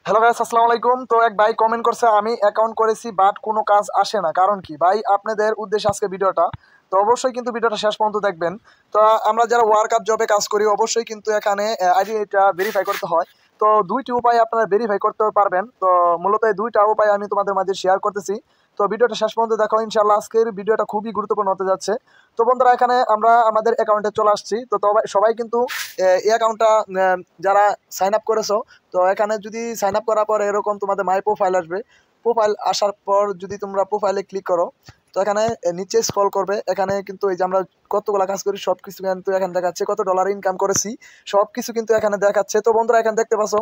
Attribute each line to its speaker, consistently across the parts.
Speaker 1: Hello guys, আসসালামু আলাইকুম। তো এক ভাই কমেন্ট করছে আমি অ্যাকাউন্ট করেছি বাট কোনো কাজ আসে না, কারণ কি ভাই? আপনাদের উদ্দেশ্যে আজকে ভিডিওটা, তো অবশ্যই কিন্তু ভিডিওটা শেষ পর্যন্ত দেখবেন। তো আমরা যারা ওয়ার্ক আপ জবে কাজ করি অবশ্যই কিন্তু এখানে আইডিটা ভেরিফাই করতে হয়। তো দুইটি উপায় আপনারা ভেরিফাই করতে পারবেন। তো মূলত এই দুইটা উপায় আমি তোমাদের মাঝে শেয়ার করতেছি। তো ভিডিওটা শেষ পর্যন্ত দেখো, ইনশাল্লাহ আজকের ভিডিওটা খুবই গুরুত্বপূর্ণ হতে যাচ্ছে। তো বন্ধুরা, এখানে আমরা আমাদের অ্যাকাউন্টে চলে আসছি। তো সবাই কিন্তু এই অ্যাকাউন্টটা যারা সাইন আপ করেছো, তো এখানে যদি সাইন আপ করার পর এরকম তোমাদের মাই প্রোফাইল আসবে। প্রোফাইল আসার পর যদি তোমরা প্রোফাইলে ক্লিক করো, তো এখানে নিচে স্ক্রল করবে। এখানে কিন্তু এই যে আমরা কতগুলা কাজ করি সব কিছু কিন্তু এখানে দেখাচ্ছে, কত ডলার ইনকাম করেছি সব কিছু কিন্তু এখানে দেখাচ্ছে। তো বন্ধুরা, এখানে দেখতে পাচ্ছ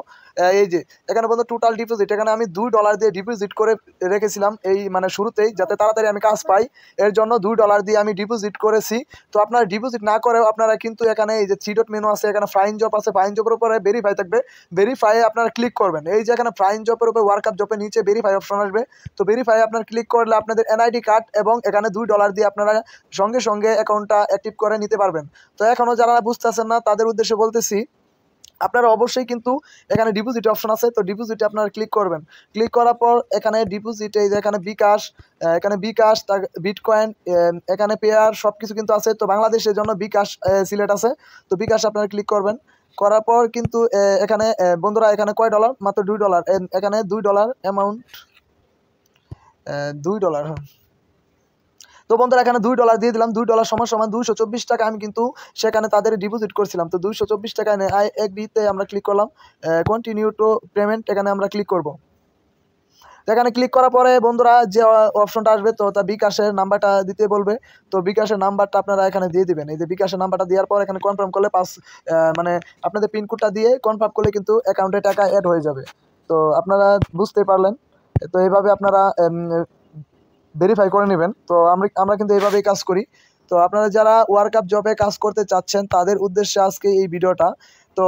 Speaker 1: এই যে এখানে বন্ধু টোটাল ডিপোজিট, এখানে আমি $2 দিয়ে ডিপোজিট করে রেখেছিলাম এই মানে শুরুতেই, যাতে তাড়াতাড়ি আমি কাজ পাই। এর জন্য $2 দিয়ে আমি ডিপোজিট করেছি। তো আপনারা ডিপোজিট না করেও আপনারা কিন্তু এখানে এই যে থ্রি ডট মেনু আছে, এখানে ফাইন জব আছে, ফাইন জবের উপরে ভেরিফাই থাকবে, ভেরিফাই আপনারা ক্লিক করবেন। এই যে এখানে ফাইন জবের উপরে ওয়ার্ক আপ জবের নিচে ভেরিফাই অপশন আসবে। তো ভেরিফাই আপনার ক্লিক করলে আপনাদের এনআইডি কার্ড এবং এখানে $2 দিয়ে আপনারা সঙ্গে সঙ্গে অ্যাকাউন্টটা অ্যাক্টিভ করে নিতে পারবেন। তো এখনও যারা বুঝতেছেন না তাদের উদ্দেশ্যে বলতেছি, আপনারা অবশ্যই কিন্তু এখানে ডিপোজিট অপশন আছে, তো ডিপোজিটে আপনারা ক্লিক করবেন। ক্লিক করার পর এখানে ডিপোজিটে যে এখানে বিকাশ, এখানে বিকাশ, বিটকয়েন, এখানে পেয়ার সব কিছু কিন্তু আছে। তো বাংলাদেশের জন্য বিকাশ সিলেক্ট আছে, তো বিকাশ আপনারা ক্লিক করবেন। করার পর কিন্তু এখানে বন্ধুরা এখানে কয় ডলার? মাত্র $2। এখানে $2 অ্যামাউন্ট, $2। তো বন্ধুরা, এখানে $2 দিয়ে দিলাম। $2 সমান সমান 224 টাকা আমি কিন্তু সেখানে তাদের ডিপোজিট করছিলাম। তো 224 টাকা এনে আই এগ্রিতে আমরা ক্লিক করলাম, কন্টিনিউ টু পেমেন্ট এখানে আমরা ক্লিক করব। এখানে ক্লিক করার পরে বন্ধুরা যে অপশনটা আসবে, তো তা বিকাশের নাম্বারটা দিতে বলবে। তো বিকাশের নাম্বারটা আপনারা এখানে দিয়ে দিবেন। এই যে বিকাশের নাম্বারটা দেওয়ার পর এখানে কনফার্ম করলে মানে আপনাদের পিনকোডটা দিয়ে কনফার্ম করলে কিন্তু অ্যাকাউন্টে টাকা অ্যাড হয়ে যাবে। তো আপনারা বুঝতে পারলেন। তো এইভাবে আপনারা ভেরিফাই করে নেবেন। তো আমরা কিন্তু এইভাবেই কাজ করি। তো আপনারা যারা ওয়ার্ক আপ জবে কাজ করতে চাচ্ছেন তাদের উদ্দেশ্যে আজকে এই ভিডিওটা। তো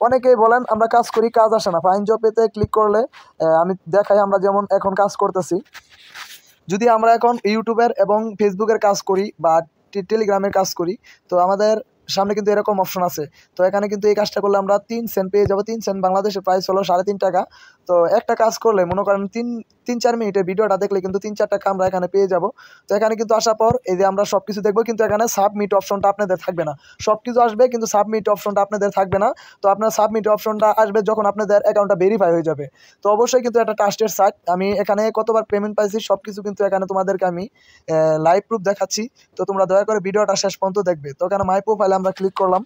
Speaker 1: অনেকেই বলেন আমরা কাজ করি, কাজ আসে না। ফাইন জবেতে ক্লিক করলে আমি দেখাই আমরা যেমন এখন কাজ করতেছি। যদি আমরা এখন ইউটিউবের এবং ফেসবুকের কাজ করি বা টেলিগ্রামের কাজ করি, তো আমাদের সামনে কিন্তু এরকম অপশন আছে। তো এখানে কিন্তু এই কাজটা করলে আমরা 3 সেন্ট পেয়ে যাবো। 3 সেন্ট বাংলাদেশের প্রাইস হলো 3.5 টাকা। তো একটা কাজ করলে মনে করেন 3-4 মিনিটের ভিডিওটা দেখলে কিন্তু 3-4 টাকা আমরা এখানে পেয়ে যাব। তো এখানে কিন্তু আসার পর এই যে আমরা সব কিছু দেখবো, কিন্তু এখানে সাবমিট অপশনটা আপনাদের থাকবে না। সব কিছু আসবে কিন্তু সাবমিট অপশনটা আপনাদের থাকবে না। তো আপনার সাবমিট অপশনটা আসবে যখন আপনাদের অ্যাকাউন্টটা ভেরিফাই হয়ে যাবে। তো অবশ্যই কিন্তু একটা ট্রাস্টেড সাইট, আমি এখানে কতবার পেমেন্ট পাইছি সব কিছু কিন্তু এখানে তোমাদেরকে আমি লাইভ প্রুফ দেখাচ্ছি। তো তোমরা দয়া করে ভিডিওটা শেষ পর্যন্ত দেখবে। তো এখানে মাই প্রোফাইলে আমরা ক্লিক করলাম।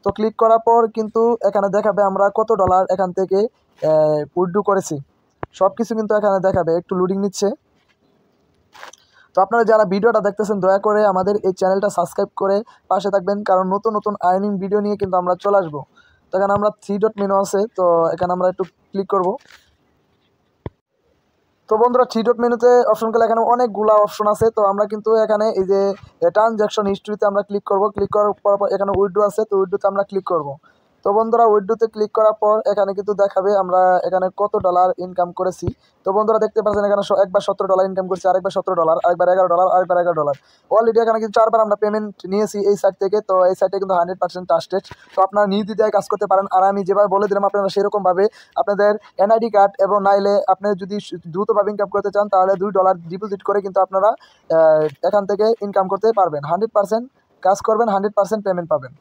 Speaker 1: তো ক্লিক করার পর কিন্তু এখানে দেখাবে আমরা কত ডলার এখান থেকে উইথড্র করেছি, সব কিছু কিন্তু এখানে দেখাবে। একটু লোডিং নিচ্ছে। তো আপনারা যারা ভিডিওটা দেখতেছেন দয়া করে আমাদের এই চ্যানেলটা সাবস্ক্রাইব করে পাশে থাকবেন, কারণ নতুন নতুন আর্নিং ভিডিও নিয়ে কিন্তু আমরা চলে আসবো। তো এখানে আমরা থ্রি ডট মেনু আছে, তো এখানে আমরা একটু ক্লিক করব। তো বন্ধুরা, থ্রি ডট মেনুতে অপশন করলে এখানে অনেকগুলা অপশন আছে। তো আমরা কিন্তু এখানে এই যে ট্রানজ্যাকশন হিস্ট্রিতে আমরা ক্লিক করব। ক্লিক করার পর এখানে উইথড্র আছে, তো উইথড্রোতে আমরা ক্লিক করব। তো বন্ধুরা, উইথড্রোতে ক্লিক করার পর এখানে কিন্তু দেখাবে আমরা এখানে কত ডলার ইনকাম করেছি। তো বন্ধুরা দেখতে পাচ্ছেন এখানে একবার $17 ইনকাম করছি, আরেকবার $17, আরেকবার $11, আরেকবার $11। অলরেডি এখানে কিন্তু 4বার আমরা পেমেন্ট নিয়েছি এই সাইট থেকে। তো এই সাইটে কিন্তু 100% ট্রাস্টেড। তো আপনারা নির্দ্বিধায় কাজ করতে পারেন। আর আমি যেভাবে বলে দিলাম আপনারা সেরকমভাবে আপনাদের এনআইডি কার্ড এবং নাইলে আপনি যদি দ্রুতভাবে ইনকাম করতে চান তাহলে $2 ডিপোজিট করে কিন্তু আপনারা এখান থেকে ইনকাম করতে পারবেন। 100% কাজ করবেন, 100% পেমেন্ট পাবেন।